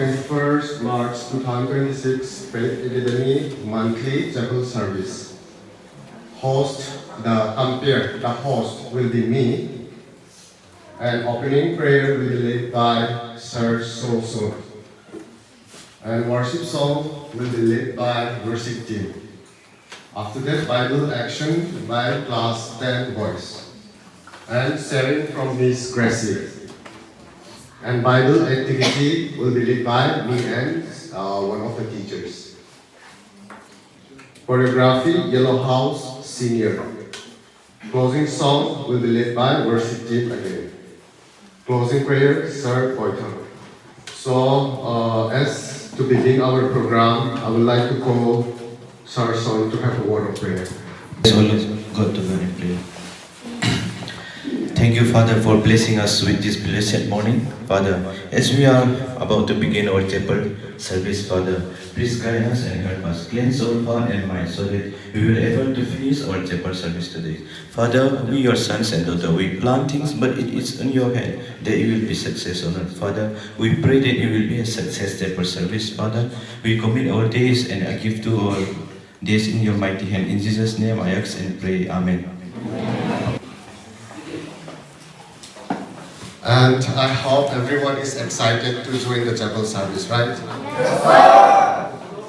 21st March 2026 Faith Academy monthly chapel service. The host will be me, and opening prayer will be led by Sir Soso, and worship song will be led by worship team. After that, Bible action by class 10 boys, and sharing from Miss Gracie. And Bible activity will be led by me and one of the teachers. Choreography, Yellow House Senior. Closing song will be led by worship team again. Closing prayer, Sir Boyton. So, as to begin our program, I would like to call Sir Son to have a word of prayer. So let's go to God in prayer. Thank you, Father, for blessing us with this blessed morning. Father, as we are about to begin our chapel service, Father, please guide us and help us. Cleanse our heart and mind so that we will be able to finish our chapel service today. Father, we your sons and daughters, we plan things, but it is in your hand that you will be successful. Father, we pray that it will be a success chapel service. Father, we commit our days and I give to our days in your mighty hand. In Jesus' name I ask and pray. Amen. And I hope everyone is excited to join the chapel service, right?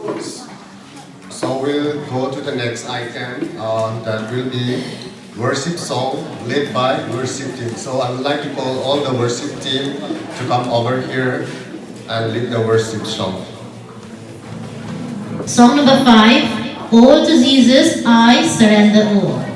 Yes. So we'll go to the next item. That will be worship song led by worship team. So I would like to call all the worship team to come over here and lead the worship song. Song number 5, All to Jesus, I surrender all.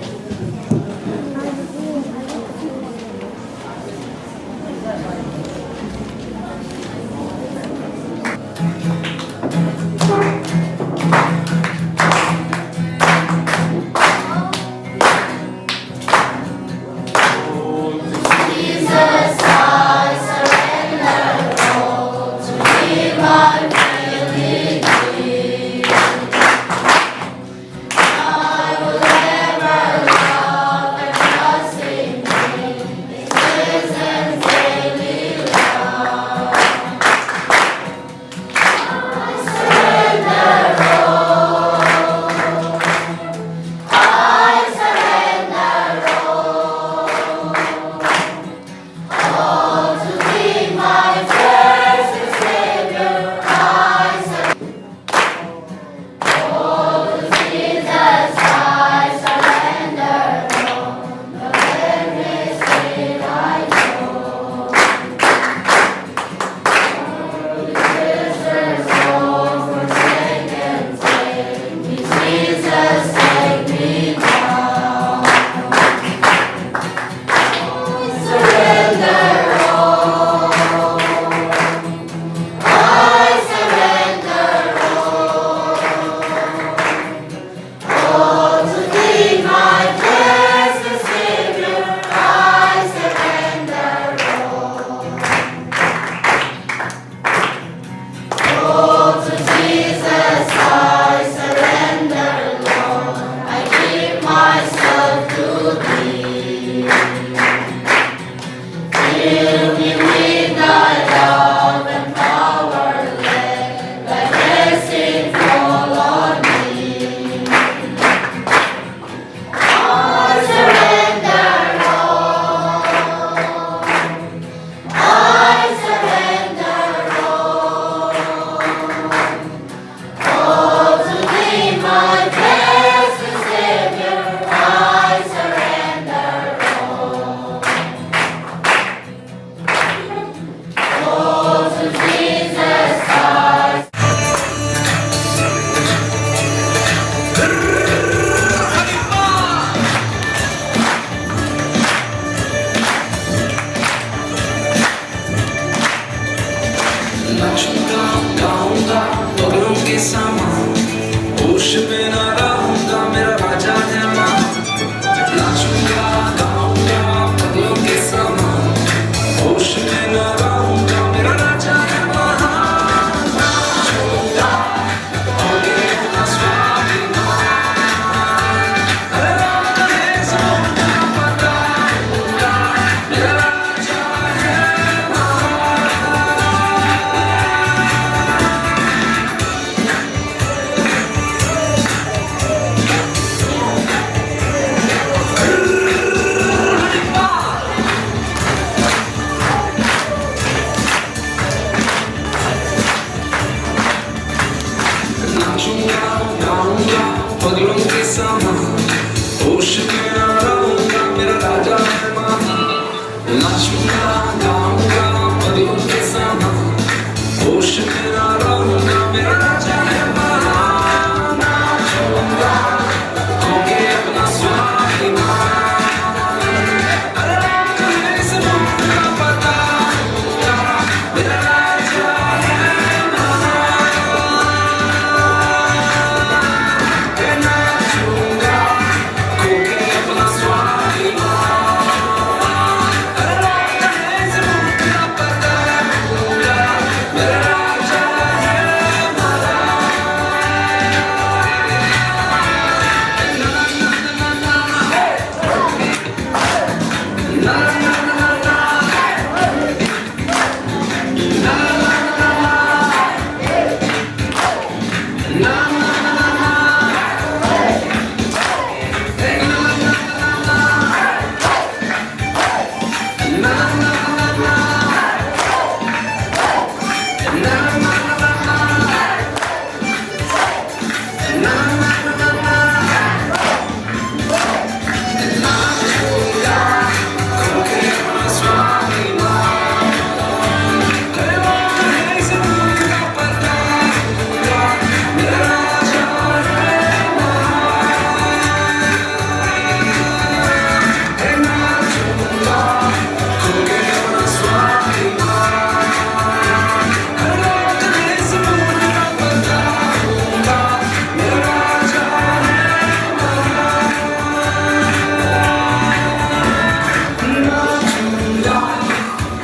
Ocean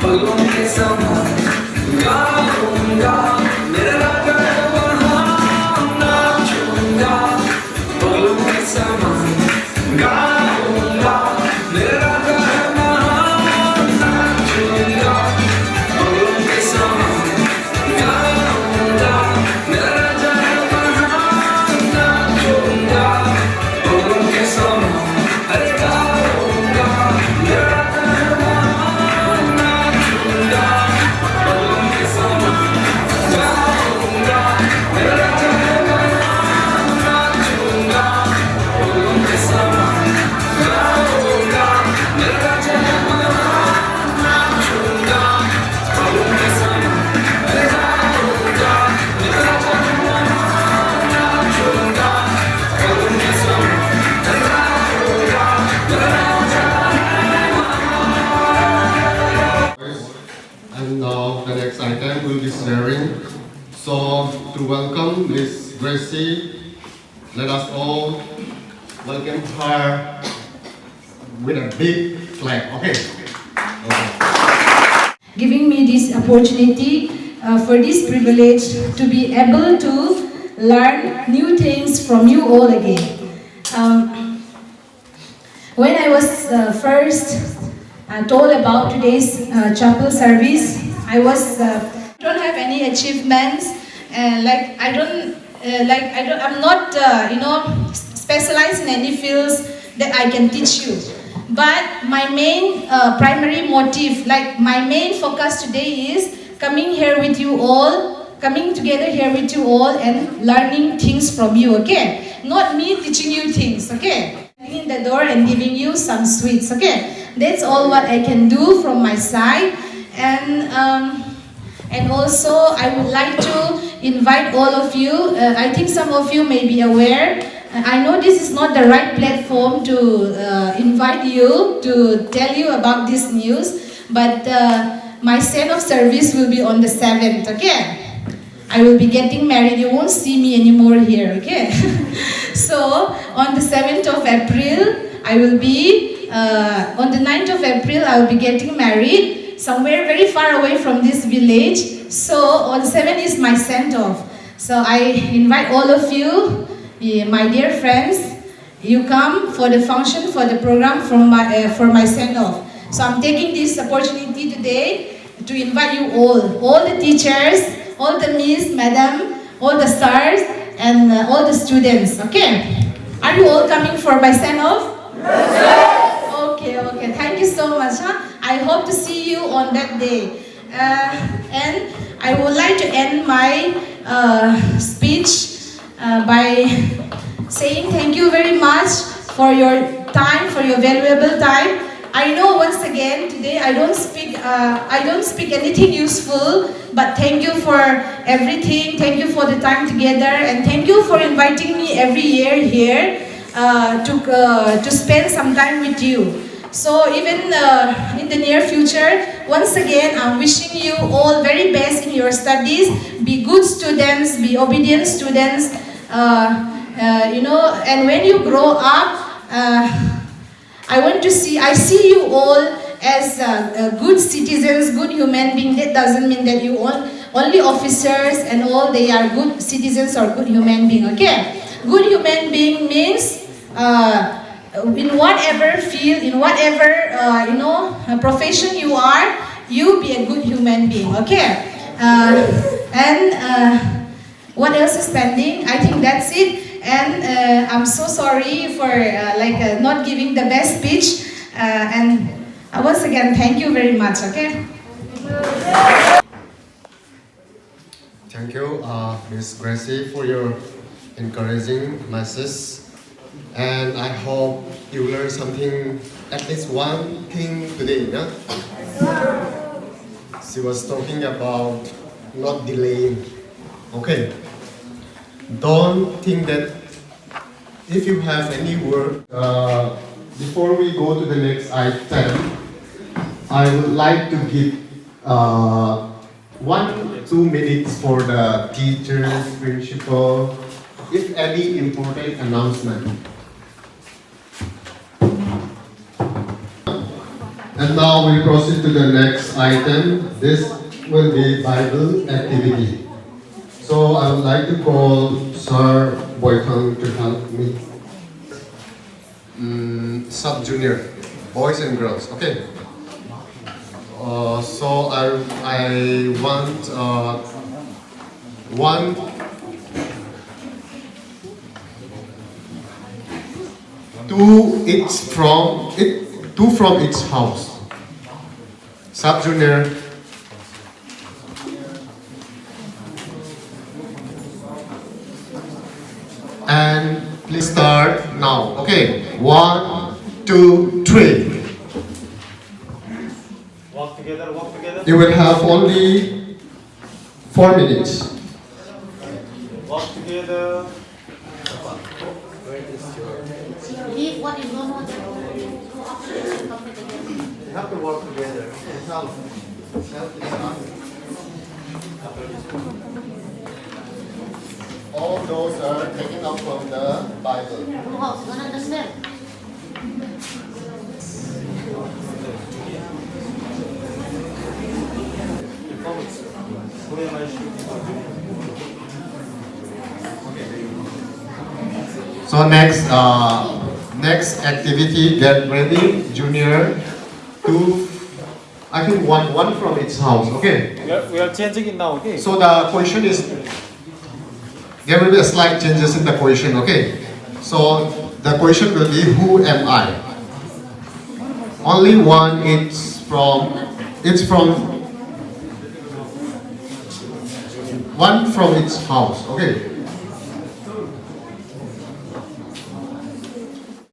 पलों के समा गाऊंगा मेरा घर वहाँ नाचूंगा पलों के समा गाऊंगा मेरा घर वहाँ नाचूंगा पलों के समा गाऊंगा मेरा घर वहाँ नाचूंगा पलों के समा अरे गाऊंगा मेरा घर वहाँ नाचूंगा पलों के समा गाऊंगा मेरा घर वहाँ नाचूंगा पलों के समा गाऊंगा मेरा घर वहाँ नाचूंगा पलों के समा अरे गाऊंगा मेरा घर वहाँ नाचूंगा पलों के समा अरे गाऊंगा मेरा And now the next item will be sharing. So to welcome Miss Gracie, let us all welcome her with a big clap. Okay. Giving me this opportunity for this privilege to be able to learn new things from you all again. When I was first told about today's chapel service, I was don't have any achievements, and I'm not specialized in any fields that I can teach you. But my main primary motive, like my main focus today is coming here with you all, coming together here with you all and learning things from you, okay? Not me teaching you things, okay? In the door and giving you some sweets, okay? That's all what I can do from my side. And also I would like to invite all of you. I think some of you may be aware. I know this is not the right platform to invite you to tell you about this news, but my set of service will be on the 7th, okay? I will be getting married. You won't see me anymore here, okay? So on the 7th of April, I will be, on the 9th of April, I will be getting married somewhere very far away from this village. So on 7th is my send-off. So I invite all of you, my dear friends, you come for the function, for the program for my send-off. So I'm taking this opportunity today to invite you all the teachers, all the miss, madam, all the stars, and all the students, okay? Are you all coming for my send-off? Yes. Okay, thank you so much. I hope to see you on that day. And I would like to end my speech by saying thank you very much for your time, for your valuable time. I know once again today I don't speak anything useful, but thank you for everything. Thank you for the time together, and thank you for inviting me every year here to spend some time with you. So even in the near future, once again, I'm wishing you all very best in your studies. Be good students, be obedient students. And when you grow up, I see you all as good citizens, good human beings. That doesn't mean that you all, only officers and all, they are good citizens or good human being, okay? Good human being means in whatever field, in whatever, profession you are, you be a good human being, okay? What else is pending? I think that's it. And I'm so sorry for not giving the best speech. And once again, thank you very much, okay? Thank you, Ms. Gracie, for your encouraging message. And I hope you learned something, at least one thing today, yeah? She was talking about not delaying. Okay. Don't think that if you have any work, before we go to the next item, I would like to give 1-2 minutes for the teachers, principal, if any important announcement. And now we proceed to the next item. This will be Bible activity. So I would like to call Sir Boyton to help me. Sub-junior, boys and girls. Okay. So I want two from each house. Sub-junior. And please start now. Okay. 1, 2, 3. Walk together, walk together. You will have only 4 minutes. Walk together. Leave what is normal. You have to work together. All those are taken up from the Bible. House, don't understand. So next activity, get ready, junior. Two, I think one from each house. Okay. We are changing it now, okay? So the question is, there will be a slight changes in the question. Okay. So the question will be, who am I? Only one. It's from one from each house. Okay.